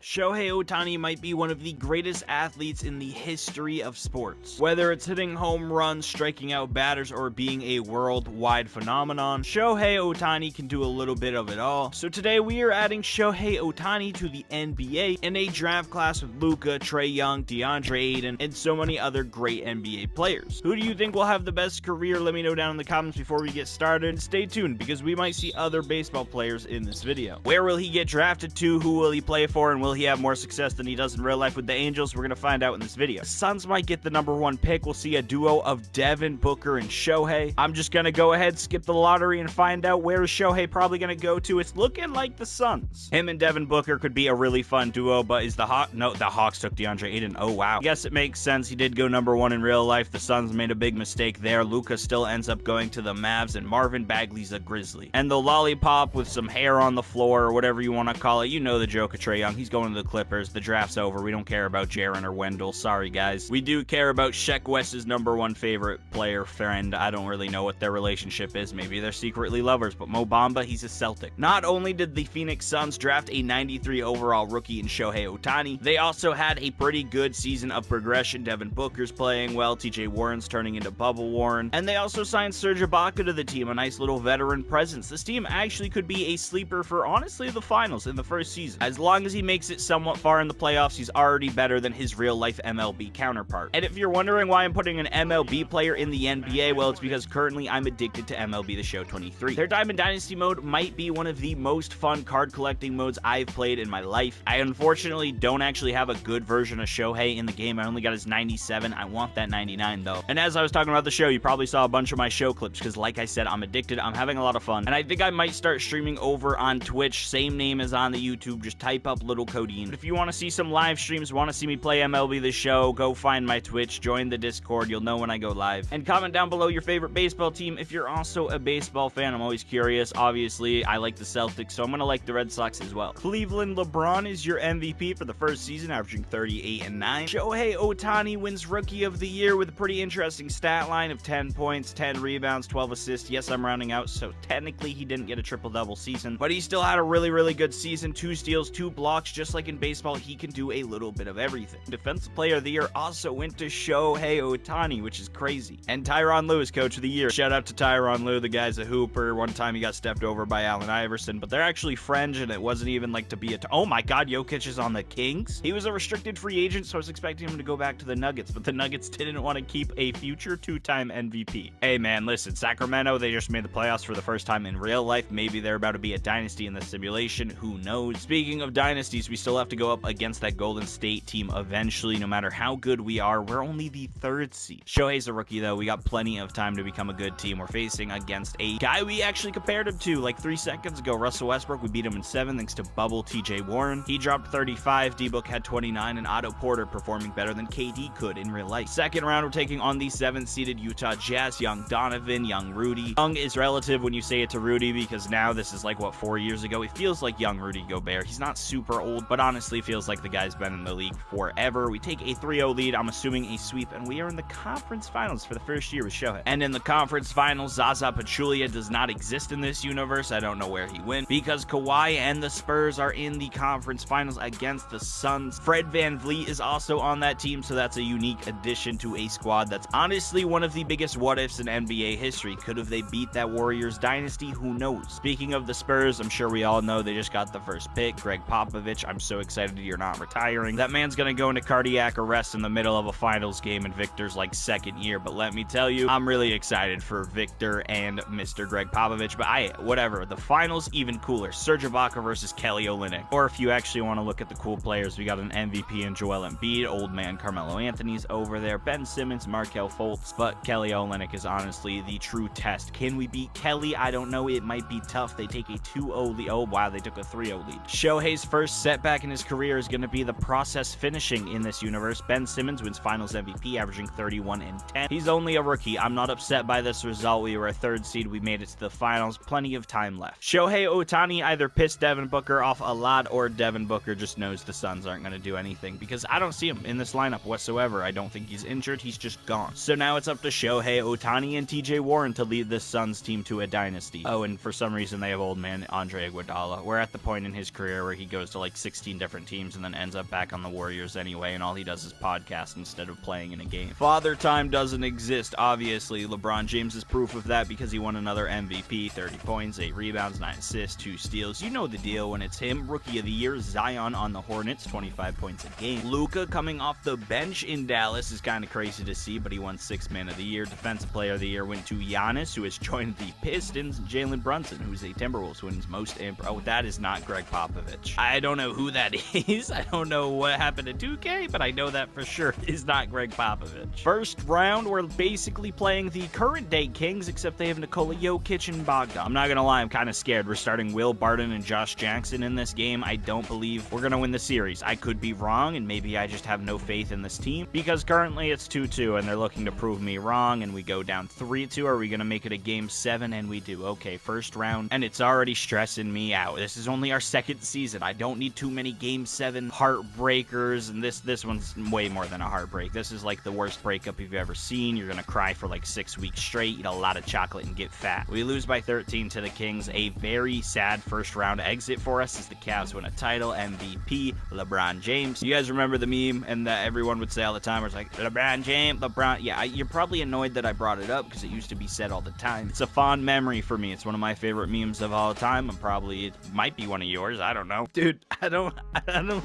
Shohei Ohtani might be one of the greatest athletes in the history of sports. Whether it's hitting home runs, striking out batters, or being a worldwide phenomenon, Shohei Ohtani can do a little bit of it all. So today we are adding Shohei Ohtani to the NBA in a draft class with Luka, Trae Young, DeAndre Ayton, and so many other great NBA players. Who do you think will have the best career? Let me know down in the comments before we get started. Stay tuned because we might see other baseball players in this video. Where will he get drafted to? Who will he play for? And will he have more success than he does in real life with the Angels? We're going to find out in this video. The Suns might get the #1 pick. We'll see a duo of Devin Booker and Shohei. I'm just going to go ahead, skip the lottery, and find out where is Shohei probably going to go to. It's looking like the Suns. Him and Devin Booker could be a really fun duo, but is the Hawks... No, the Hawks took DeAndre Ayton. Oh, wow. I guess it makes sense. He did go #1 in real life. The Suns made a big mistake there. Luka still ends up going to the Mavs, and Marvin Bagley's a Grizzly. And the lollipop with some hair on the floor, or whatever you want to call it. You know the joke of Trae Young. He's going to the Clippers. The draft's over. We don't care about Jaren or Wendell. Sorry, guys. We do care about Sheck West's #1 favorite player friend. I don't really know what their relationship is. Maybe they're secretly lovers, but Mo Bamba, he's a Celtic. Not only did the Phoenix Suns draft a 93 overall rookie in Shohei Ohtani, they also had a pretty good season of progression. Devin Booker's playing well. TJ Warren's turning into Bubble Warren. And they also signed Serge Ibaka to the team, a nice little veteran presence. This team actually could be a sleeper for, honestly, the finals in the first season. As long as he makes it somewhat far in the playoffs, he's already better than his real-life MLB counterpart. And if you're wondering why I'm putting an MLB player in the NBA, well, it's because currently I'm addicted to MLB The Show 23. Their Diamond Dynasty mode might be one of the most fun card collecting modes I've played in my life. I unfortunately don't actually have a good version of Shohei in the game. I only got his 97. I want that 99 though. And as I was talking about the show, you probably saw a bunch of my show clips because, like I said, I'm addicted. I'm having a lot of fun. And I think I might start streaming over on Twitch. Same name as on the YouTube. Just type up Little Codeine. If you want to see some live streams, want to see me play MLB The Show, go find my Twitch, join the Discord. You'll know when I go live. And comment down below your favorite baseball team if you're also a baseball fan. I'm always curious. Obviously, I like the Celtics, so I'm going to like the Red Sox as well. Cleveland LeBron is your MVP for the first season, averaging 38 and 9. Shohei Ohtani wins Rookie of the Year with a pretty interesting stat line of 10 points, 10 rebounds, 12 assists. Yes, I'm rounding out, so technically he didn't get a triple-double season, but he still had a really good season. 2 steals, 2 blocks. Just like in baseball, he can do a little bit of everything. Defensive Player of the Year also went to Shohei Ohtani, which is crazy. And Tyronn Lue is Coach of the Year. Shout out to Tyronn Lue. The guy's a hooper. One time he got stepped over by Allen Iverson, but they're actually friends, and it wasn't even like to be a... Oh my god, Jokic is on the Kings? He was a restricted free agent, so I was expecting him to go back to the Nuggets, but the Nuggets didn't want to keep a future 2-time MVP. Hey man, listen, Sacramento, they just made the playoffs for the first time in real life. Maybe they're about to be a dynasty in the simulation. Who knows? Speaking of dynasties, we still have to go up against that Golden State team eventually. No matter how good we are, we're only the 3rd seed. Shohei's a rookie though. We got plenty of time to become a good team. We're facing against a guy we actually compared him to like 3 seconds ago, Russell Westbrook. We beat him in 7 thanks to Bubble TJ Warren. He dropped 35, D-Book had 29, and Otto Porter performing better than KD could in real life. Second round, we're taking on the 7th seeded Utah Jazz, young Donovan, young Rudy. Young is relative when you say it to Rudy because now this is like, what, 4 years ago? It feels like young Rudy Gobert. He's not super old, but honestly feels like the guy's been in the league forever. We take a 3-0 lead. I'm assuming a sweep, and we are in the conference finals for the first year with Shohei. And in the conference finals, Zaza Pachulia does not exist in this universe. I don't know where he went because Kawhi and the Spurs are in the conference finals against the Suns. Fred VanVleet is also on that team, so that's a unique addition to a squad that's honestly one of the biggest what-ifs in NBA history. Could have they beat that Warriors dynasty? Who knows? Speaking of the Spurs, I'm sure we all know they just got the first pick, Greg Popovich. I'm so excited you're not retiring. That man's gonna go into cardiac arrest in the middle of a finals game in Victor's like 2nd year, but let me tell you, I'm really excited for Victor and Mr. Greg Popovich. But whatever, the finals even cooler. Serge Ibaka versus Kelly Olynyk. Or if you actually want to look at the cool players, we got an MVP in Joel Embiid, old man Carmelo Anthony's over there, Ben Simmons, Markelle Fultz, but Kelly Olynyk is honestly the true test. Can we beat Kelly? I don't know. It might be tough. They take a 2-0 lead. Oh wow, they took a 3-0 lead. Shohei's first setback in his career is going to be the process finishing in this universe. Ben Simmons wins finals MVP, averaging 31 and 10. He's only a rookie. I'm not upset by this result. We were a 3rd seed. We made it to the finals. Plenty of time left. Shohei Ohtani either pissed Devin Booker off a lot, or Devin Booker just knows the Suns aren't going to do anything because I don't see him in this lineup whatsoever. I don't think he's injured. He's just gone. So now it's up to Shohei Ohtani and TJ Warren to lead this Suns team to a dynasty. Oh, and for some reason they have old man Andre Iguodala. We're at the point in his career where he goes to like 6 16 different teams and then ends up back on the Warriors anyway, and all he does is podcast instead of playing in a game. Father time doesn't exist, obviously. LeBron James is proof of that because he won another MVP, 30 points, 8 rebounds, 9 assists, 2 steals. You know the deal when it's him. Rookie of the Year, Zion on the Hornets, 25 points a game. Luka coming off the bench in Dallas is kind of crazy to see, but he won 6th Man of the Year. Defensive Player of the Year went to Giannis, who has joined the Pistons, and Jalen Brunson, who's a Timberwolves, wins most oh, that is not Greg Popovich. I don't know who that is. I don't know what happened to 2K, but I know that for sure is not Greg Popovich. First round, we're basically playing the current day Kings, except they have Nikola Jokic and Bogdan. I'm not gonna lie, I'm kind of scared. We're starting Will Barton and Josh Jackson in this game. I don't believe we're gonna win the series. I could be wrong, and maybe I just have no faith in this team, because currently it's 2-2, and they're looking to prove me wrong, and we go down 3-2. Are we gonna make it a game 7? And we do. Okay, first round, and it's already stressing me out. This is only our 2nd season. I don't need too many game 7 heartbreakers, and this one's way more than a heartbreak. This is like the worst breakup you've ever seen. You're gonna cry for like 6 weeks straight, eat a lot of chocolate, and get fat. We lose by 13 to the Kings. A very sad first round exit for us as the Cavs win a title. MVP, LeBron James. You guys remember the meme and that everyone would say all the time, where it's like, LeBron James, LeBron. Yeah, you're probably annoyed that I brought it up because it used to be said all the time. It's a fond memory for me. It's one of my favorite memes of all time, and probably it might be one of yours. I don't know. Dude, I don't know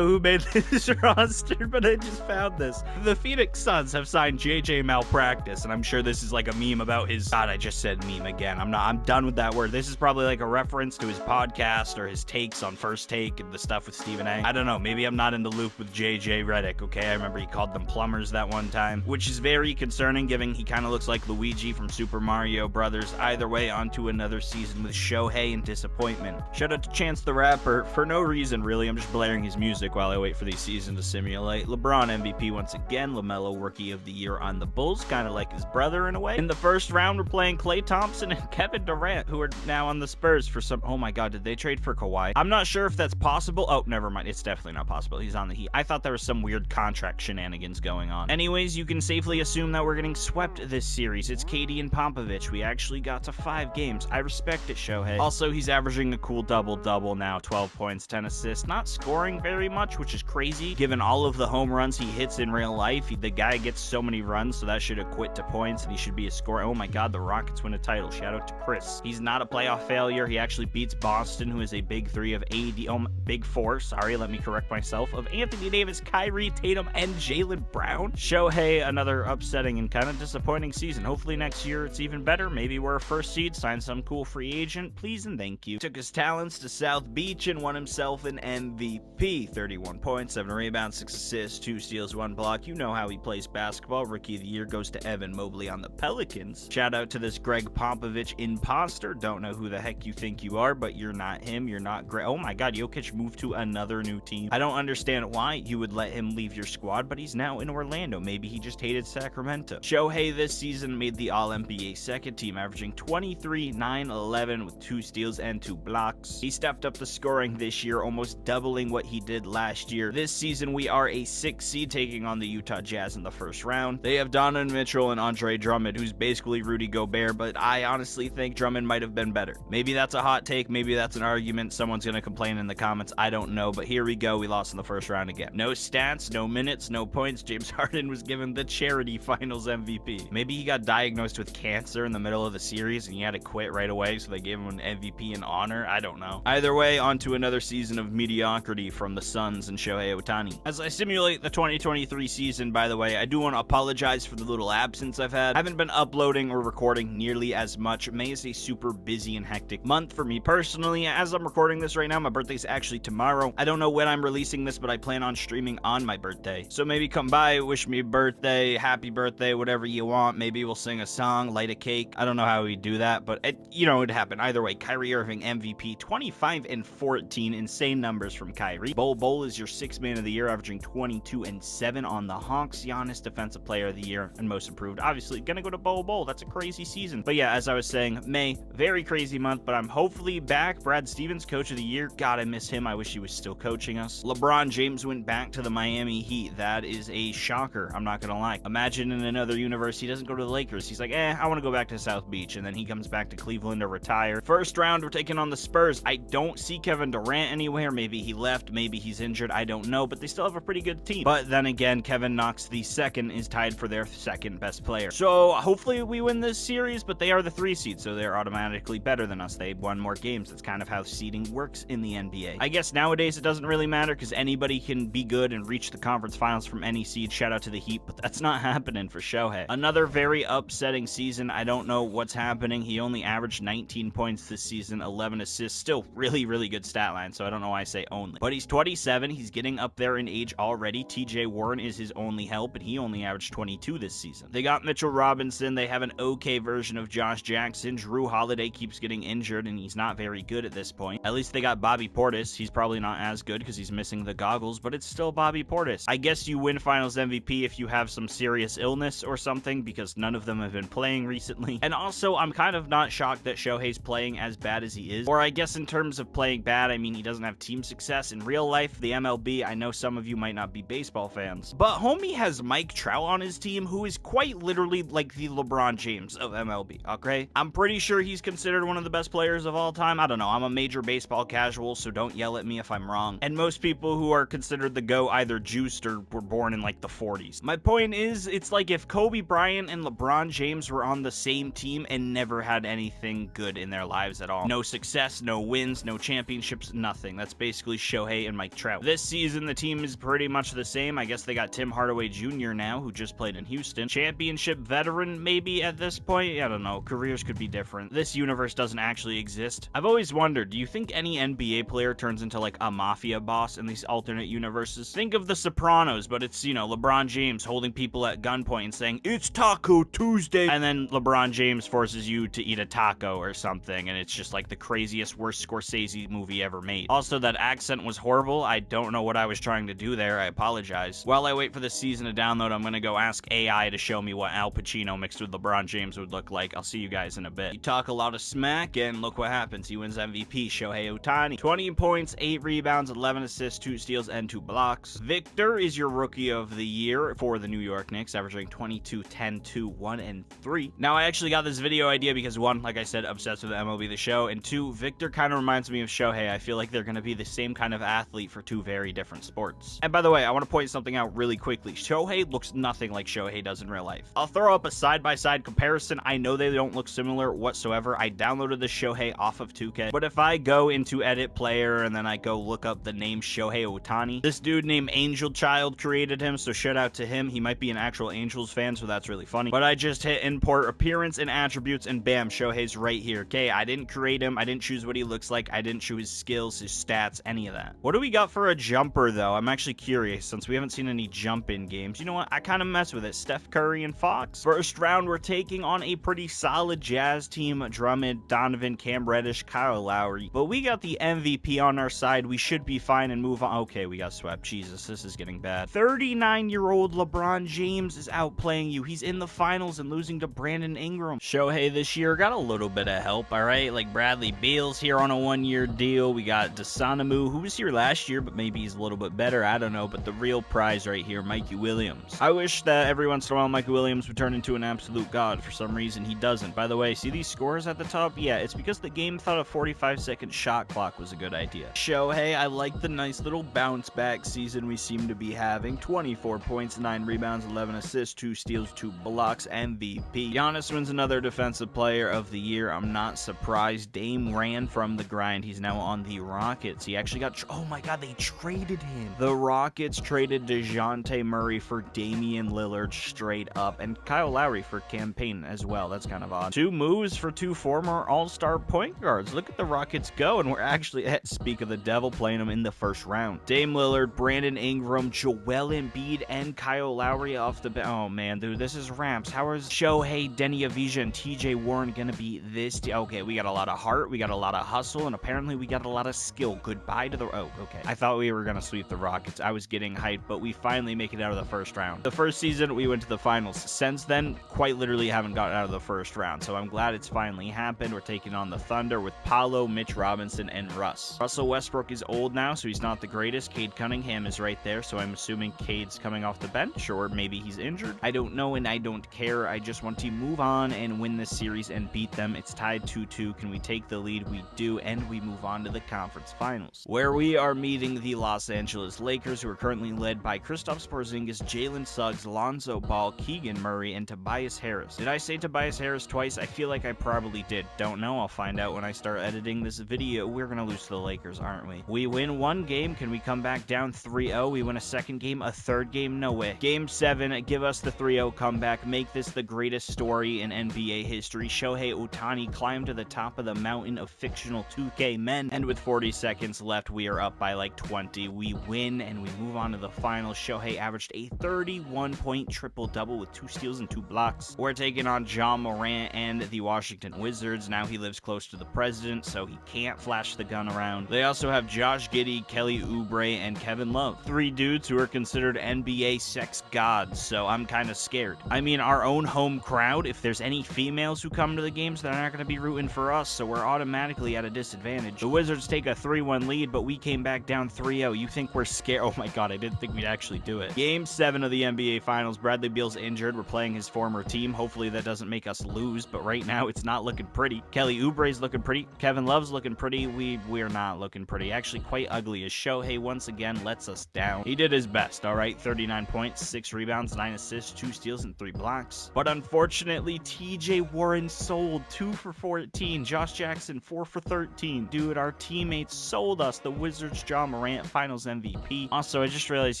who made this roster, but I just found this. The Phoenix Suns have signed JJ Malpractice, and I'm sure this is like a meme about his, God, I just said meme again. I'm done with that word. This is probably like a reference to his podcast or his takes on First Take and the stuff with Stephen A. I don't know. Maybe I'm not in the loop with JJ Redick, okay? I remember he called them plumbers that one time, which is very concerning given he kind of looks like Luigi from Super Mario Brothers. Either way, on to another season with Shohei and disappointment. Shout out to Chance the Rapper. For no reason, really. I'm just blaring his music while I wait for the season to simulate. LeBron MVP once again. LaMelo Rookie of the Year on the Bulls, kind of like his brother in a way. In the first round, we're playing Klay Thompson and Kevin Durant, who are now on the Spurs for some... Oh my God, did they trade for Kawhi? I'm not sure if that's possible. Oh, never mind. It's definitely not possible. He's on the Heat. I thought there was some weird contract shenanigans going on. Anyways, you can safely assume that we're getting swept this series. It's KD and Popovich. We actually got to 5 games. I respect it, Shohei. Also, he's averaging a cool double-double now. 12 points, 10 assists. Not scoring very much, which is crazy, given all of the home runs he hits in real life. The guy gets so many runs, so that should equate to points, and he should be a scorer. Oh my God, the Rockets win a title. Shout out to Chris. He's not a playoff failure. He actually beats Boston, who is a big 3 of AD. Oh, big 4. Sorry, let me correct myself. Of Anthony Davis, Kyrie, Tatum, and Jaylen Brown. Shohei, another upsetting and kind of disappointing season. Hopefully next year it's even better. Maybe we're a first seed, sign some cool free agent, please and thank you. Took his talents to South Beach and won himself an MVP. 31 points, 7 rebounds, 6 assists, 2 steals, 1 block. You know how he plays basketball. Rookie of the Year goes to Evan Mobley on the Pelicans. Shout out to this Greg Popovich imposter. Don't know who the heck you think you are, but you're not him. You're not Greg. Oh my God, Jokic moved to another new team. I don't understand why you would let him leave your squad, but he's now in Orlando. Maybe he just hated Sacramento. Shohei this season made the All-NBA second team, averaging 23, 9, 11 with 2 steals and 2 blocks. He stepped up the scoring this year, almost doubling what he did last year. This season, we are a 6 seed taking on the Utah Jazz in the first round. They have Donovan Mitchell and Andre Drummond, who's basically Rudy Gobert, but I honestly think Drummond might have been better. Maybe that's a hot take. Maybe that's an argument. Someone's going to complain in the comments. I don't know, but here we go. We lost in the first round again. No stats, no minutes, no points. James Harden was given the charity finals MVP. Maybe he got diagnosed with cancer in the middle of the series and he had to quit right away, so they gave him an MVP in honor. I don't know. Either way, on to another season of mediocrity from the Suns and Shohei Ohtani. As I simulate the 2023 season, by the way, I do want to apologize for the little absence I've had. I haven't been uploading or recording nearly as much. May is a super busy and hectic month for me personally. As I'm recording this right now, my birthday's actually tomorrow. I don't know when I'm releasing this, but I plan on streaming on my birthday. So maybe come by, wish me birthday, happy birthday, whatever you want. Maybe we'll sing a song, light a cake. I don't know how we do that, but it'd happen. Either way, Kyrie Irving MVP, 25 and 14, insane numbers from Kyrie. Bol is your 6th Man of the Year, averaging 22 and 7 on the Hawks. Giannis, Defensive Player of the Year and Most Improved. Obviously, gonna go to Bol. That's a crazy season. But yeah, as I was saying, May, very crazy month, but I'm hopefully back. Brad Stevens, Coach of the Year. God, I miss him. I wish he was still coaching us. LeBron James went back to the Miami Heat. That is a shocker. I'm not gonna lie. Imagine in another universe, he doesn't go to the Lakers. He's like, I want to go back to South Beach. And then he comes back to Cleveland to retire. First round, we're taking on the Spurs. I don't see Kevin Durant went anywhere. Maybe he left. Maybe he's injured. I don't know, but they still have a pretty good team. But then again, Kevin Knox II is tied for their second best player. So hopefully we win this series, but they are the 3 seed, so they're automatically better than us. They won more games. That's kind of how seeding works in the NBA. I guess nowadays it doesn't really matter because anybody can be good and reach the conference finals from any seed. Shout out to the Heat, but that's not happening for Shohei. Another very upsetting season. I don't know what's happening. He only averaged 19 points this season, 11 assists. Still really good stat line, so I don't know why I say only. But he's 27. He's getting up there in age already. TJ Warren is his only help, and he only averaged 22 this season. They got Mitchell Robinson. They have an okay version of Josh Jackson. Drew Holiday keeps getting injured, and he's not very good at this point. At least they got Bobby Portis. He's probably not as good because he's missing the goggles, but it's still Bobby Portis. I guess you win Finals MVP if you have some serious illness or something, because none of them have been playing recently. And also, I'm kind of not shocked that Shohei's playing as bad as he is. Or I guess in terms of playing bad, I mean, he doesn't have team success. In real life, the MLB, I know some of you might not be baseball fans, but homie has Mike Trout on his team, who is quite literally like the LeBron James of MLB, okay? I'm pretty sure he's considered one of the best players of all time. I don't know. I'm a major baseball casual, so don't yell at me if I'm wrong. And most people who are considered the GOAT either juiced or were born in like the 40s. My point is, it's like if Kobe Bryant and LeBron James were on the same team and never had anything good in their lives at all. No success, no wins, no championships, nothing. That's basically Shohei and Mike Trout. This season, the team is pretty much the same. I guess they got Tim Hardaway Jr. now, who just played in Houston. Championship veteran, maybe at this point? I don't know. Careers could be different. This universe doesn't actually exist. I've always wondered, do you think any NBA player turns into like a mafia boss in these alternate universes? Think of The Sopranos, but it's, you know, LeBron James holding people at gunpoint and saying, "It's Taco Tuesday," and then LeBron James forces you to eat a taco or something, and it's just like the craziest, worst Scorsese movie ever made. Also, that accent was horrible. I don't know what I was trying to do there. I apologize. While I wait for the season to download, I'm gonna go ask AI to show me what Al Pacino mixed with LeBron James would look like. I'll see you guys in a bit. You talk a lot of smack, and look what happens. He wins MVP. Shohei Ohtani. 20 points, 8 rebounds, 11 assists, 2 steals, and 2 blocks. Victor is your rookie of the year for the New York Knicks, averaging 22, 10, 2, 1, and 3. Now, I actually got this video idea because 1, like I said, obsessed with MLB The Show, and 2, Victor kind of reminds me of Shohei. I feel like they're going to be the same kind of athlete for 2 very different sports. And by the way, I want to point something out really quickly. Shohei looks nothing like Shohei does in real life. I'll throw up a side-by-side comparison. I know they don't look similar whatsoever. I downloaded the Shohei off of 2K, but if I go into edit player and then I go look up the name Shohei Ohtani, this dude named Angel Child created him, so shout out to him. He might be an actual Angels fan, so that's really funny. But I just hit import appearance and attributes, and bam, Shohei's right here. Okay, I didn't create him. I didn't choose what he looks like. I didn't choose his skills, his stats, any of that. What do we got for a jumper, though? I'm actually curious, since we haven't seen any jump-in games. You know what? I kind of mess with it. Steph Curry and Fox. First round, we're taking on a pretty solid Jazz team. Drummond, Donovan, Cam Reddish, Kyle Lowry. But we got the MVP on our side. We should be fine and move on. Okay, we got swept. Jesus, this is getting bad. 39-year-old LeBron James is outplaying you. He's in the finals and losing to Brandon Ingram. Shohei this year got a little bit of help, all right? Like Bradley Beal's here on a 1-year deal. We got Desanamu, who was here last year, but maybe he's a little bit better. I don't know, but the real prize right here, Mikey Williams. I wish that every once in a while Mikey Williams would turn into an absolute god. For some reason, he doesn't. By the way, see these scores at the top? Yeah, it's because the game thought a 45-second shot clock was a good idea. Shohei, I like the nice little bounce back season we seem to be having. 24 points, 9 rebounds, 11 assists, 2 steals, 2 blocks, MVP. Giannis wins another defensive player of the year. I'm not surprised. Dame ran from the grind. He's now on the Rockets. He actually got, oh my god, they traded him. The Rockets traded DeJounte Murray for Damian Lillard straight up, and Kyle Lowry for Cam Payne as well. That's kind of odd. 2 moves for 2 former all-star point guards. Look at the Rockets go, and we're actually, speak of the devil, playing them in the first round. Dame Lillard, Brandon Ingram, Joel Embiid, and Kyle Lowry off the bench. Oh man, dude, this is ramps. How is Shohei, Denny Avija, and TJ Warren gonna be this? Okay, we got a lot of heart, we got a lot of hustle, and apparently we got a lot of skill. Goodbye to the, oh, okay. I thought we were gonna sweep the Rockets. I was getting hyped, but we finally make it out of the first round. The first season, we went to the finals. Since then, quite literally haven't gotten out of the first round, so I'm glad it's finally happened. We're taking on the Thunder with Paolo, Mitch Robinson, and Russ. Russell Westbrook is old now, so he's not the greatest. Cade Cunningham is right there, so I'm assuming Cade's coming off the bench, or maybe he's injured. I don't know, and I don't care. I just want to move on and win this series and beat them. It's tied 2-2. Can we take the lead? We do, and we move on to the conference Conference Finals, where we are meeting the Los Angeles Lakers, who are currently led by Kristaps Porzingis, Jalen Suggs, Lonzo Ball, Keegan Murray, and Tobias Harris. Did I say Tobias Harris twice? I feel like I probably did. Don't know. I'll find out when I start editing this video. We're gonna lose to the Lakers, aren't we? We win one game. Can we come back down 3-0? We win a second game, a third game? No way. Game 7, give us the 3-0 comeback. Make this the greatest story in NBA history. Shohei Ohtani climbed to the top of the mountain of fictional 2K men, and with 40 seconds left, we are up by like 20. We win, and we move on to the finals. Shohei averaged a 31-point triple-double with 2 steals and 2 blocks. We're taking on Ja Morant and the Washington Wizards. Now he lives close to the president, so he can't flash the gun around. They also have Josh Giddey, Kelly Oubre, and Kevin Love. 3 dudes who are considered NBA sex gods, so I'm kind of scared. I mean, our own home crowd, if there's any females who come to the games, they're not going to be rooting for us, so we're automatically at a disadvantage. The Wizards take a 3-1 lead, but we came back down 3-0. You think we're scared? Oh my god, I didn't think we'd actually do it. Game 7 of the NBA Finals. Bradley Beal's injured. We're playing his former team. Hopefully that doesn't make us lose, but right now it's not looking pretty. Kelly Oubre's looking pretty. Kevin Love's looking pretty. We're not looking pretty. Actually quite ugly, as Shohei once again lets us down. He did his best, alright? 39 points, 6 rebounds, 9 assists, 2 steals, and 3 blocks. But unfortunately, TJ Warren sold 2 for 14. Josh Jackson 4 for 13. Dude, our teammates sold us. The Wizards, Ja Morant, Finals MVP. Also, I just realized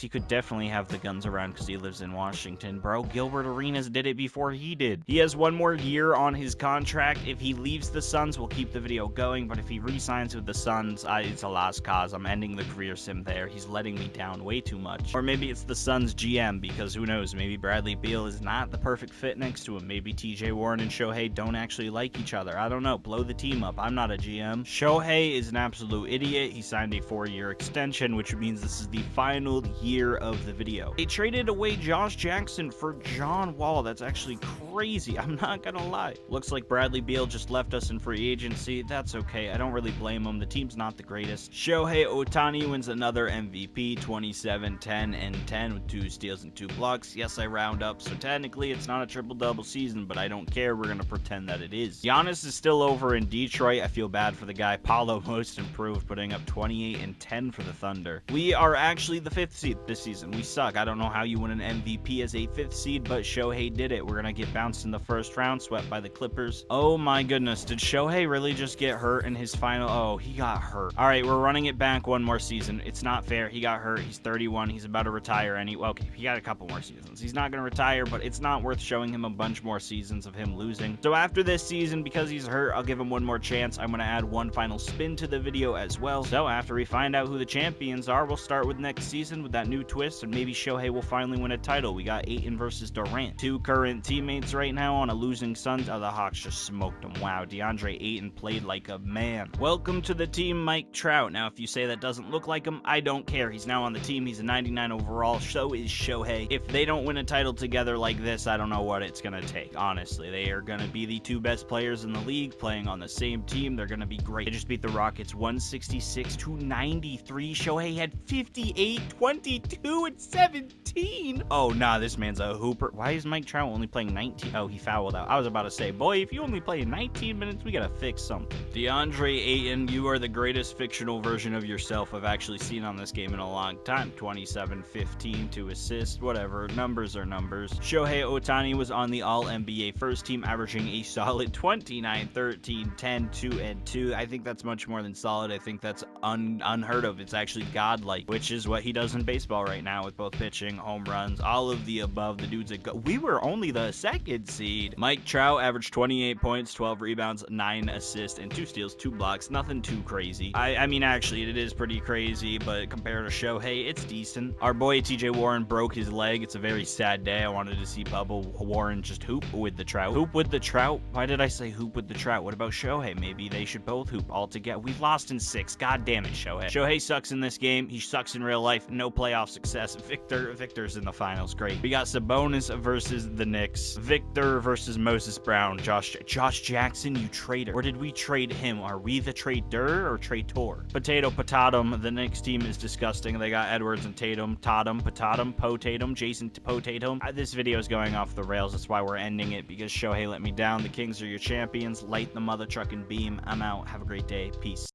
he could definitely have the guns around because he lives in Washington. Bro, Gilbert Arenas did it before he did. He has 1 more year on his contract. If he leaves the Suns, we'll keep the video going, but if he re-signs with the Suns, it's a lost cause. I'm ending the career sim there. He's letting me down way too much. Or maybe it's the Suns GM, because who knows, maybe Bradley Beal is not the perfect fit next to him. Maybe TJ Warren and Shohei don't actually like each other. I don't know. Blow the team up. I'm not a GM. Shohei is an absolute idiot. He signed a 4-year extension, which means this is the final year of the video. They traded away Josh Jackson for John Wall. That's actually crazy. I'm not gonna lie. Looks like Bradley Beal just left us in free agency. That's okay. I don't really blame him. The team's not the greatest. Shohei Ohtani wins another MVP, 27, 10, and 10 with 2 steals and 2 blocks. Yes, I round up, so technically it's not a triple-double season, but I don't care. We're gonna pretend that it is. Giannis is still over in Detroit. I feel bad for the guy. Paulo most improved, putting up 28 and 10 for the Thunder. We are actually the 5th seed this season. We suck. I don't know how you win an MVP as a 5th seed, but Shohei did it. We're gonna get bounced in the first round, swept by the Clippers. Oh my goodness, did Shohei really just get hurt in his final? Oh, he got hurt. All right, we're running it back 1 more season. It's not fair. He got hurt. He's 31. He's about to retire. Well, okay, he got a couple more seasons. He's not gonna retire, but it's not worth showing him a bunch more seasons of him losing. So after this season, because he's hurt, I'll give him 1 more chance. I'm gonna add 1 final spin to the video as well. So after we find out who the champions are, we'll start with next season with that new twist, and maybe Shohei will finally win a title. We got Ayton versus Durant. 2 current teammates right now on a losing Suns. Oh, the Hawks just smoked them. Wow, DeAndre Ayton played like a man. Welcome to the team, Mike Trout. Now, if you say that doesn't look like him, I don't care. He's now on the team. He's a 99 overall. So is Shohei. If they don't win a title together like this, I don't know what it's gonna take. Honestly, they are gonna be the 2 best players in the league playing on the same team. They're gonna be great. They just beat the Rockets 166 to 93. Shohei had 58, 22, and 17. Oh, nah, this man's a hooper. Why is Mike Trout only playing 19? Oh, he fouled out. I was about to say, boy, if you only play 19 minutes, we gotta fix something. DeAndre Ayton, you are the greatest fictional version of yourself I've actually seen on this game in a long time. 27, 15, 2 assists, whatever. Numbers are numbers. Shohei Ohtani was on the All-NBA first team, averaging a solid 29, 13, 10, 2, and 2. I think that's much more than solid. I think that's unheard of. It's actually godlike, which is what he does in baseball right now with both pitching, home runs, all of the above. The dude's we were only the 2nd seed. Mike Trout averaged 28 points, 12 rebounds, 9 assists, and 2 steals, 2 blocks. Nothing too crazy. I mean, actually, it is pretty crazy, but compared to Shohei, it's decent. Our boy TJ Warren broke his leg. It's a very sad day. I wanted to see Bubba Warren just hoop with the Trout. Hoop with the Trout? Why did I say hoop with the Trout? What about Shohei? Maybe they should both hoop all together. We've lost in 6. God damn it, Shohei. Shohei sucks in this game. He sucks in real life. No playoff success. Victor's in the finals. Great. We got Sabonis versus the Knicks. Victor versus Moses Brown. Josh Jackson, you traitor. Or did we trade him? Are we the trader or traitor? Potato Potatum. The Knicks team is disgusting. They got Edwards and Tatum. Potatum. Jason Potatum. This video is going off the rails. That's why we're ending it, because Shohei let me down. The Kings are your champions. Light the mother trucking beam. I'm out. Have a great day. Peace.